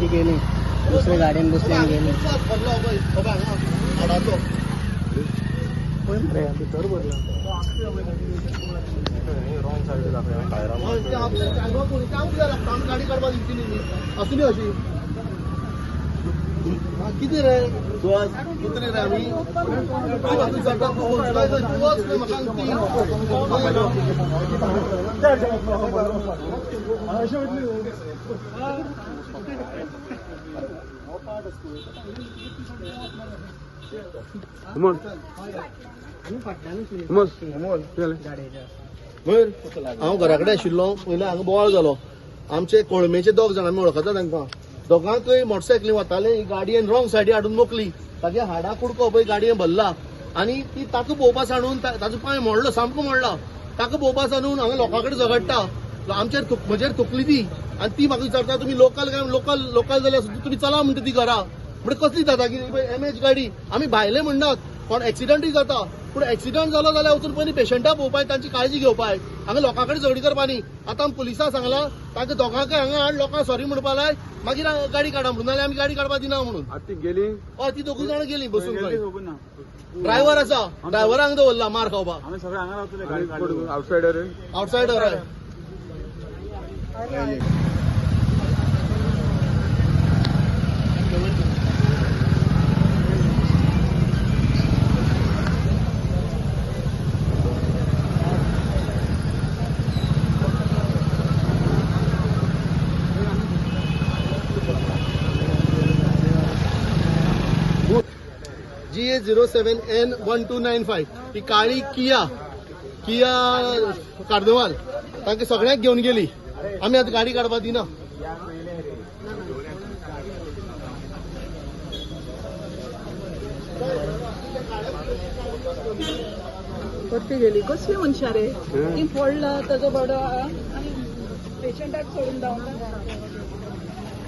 ती गेली दुसऱ्या गाडीन बसली आणि गेली भितर भरला रॉंग साईड गाडी काढवा असली अशी किती रे तू आज किती रे आम्ही हांव घरा कडेन आशिल्लो पयलीं हांगा बोवाळ जालो आमचे कोळमेचे दोग जाण आमी वळखता तांकां दोगांकय मोटरसायकली वताले ही गाडयेन रॉंग सायडी हाडून मोकली तागे हाडा कुडको पळय गाडयेन भरला आनी ती ताका भोंवपास हाडून ताजो पांय मोडलो सामको मोडला ताका भोंवपास हाडून हांगा लोकां कडेन झगडटा आमचेर म्हजेर थुकली ती आनी ती म्हाका विचारता तुमी लोकल काय लोकल जाल्यार तुमी चला म्हणटा ती घरा म्हणजे कसली जाता की एमएच गाडी आमी भायले म्हणटात पण एक्सिडंटूय जाता पूण एक्सिडंट जालो जाल्यार वचून पयलीं पेशंटाक पळोवपाक तांची काळजी घेवपाक हांगा लोकां कडेन झगडी करपानी आतां आमी पुलिसांक सांगलां तांकां दोगांकय हांगा हाड लोकांक सॉरी म्हणपा लाय मागीर गाडी काडा म्हणून नाल्यार आमी गाडी काडपाक दिना म्हणून ती गेली हय ती दोगूय जाणां गेलीं बसून ड्रायव्हर आसा ड्रायव्हराक हांगा दवरला मार खावपाक आउटसायडर आउटसायडर हय GA07N1295 ही काळी किया कार्निवाल तांकां सगळ्यांक घेवन गेली आमी आतां गाडी काडपाक दिना परती गेली कसली मनशां रे ती फोडला ताजो बडो आनी पेशंटाक सोडून धांवता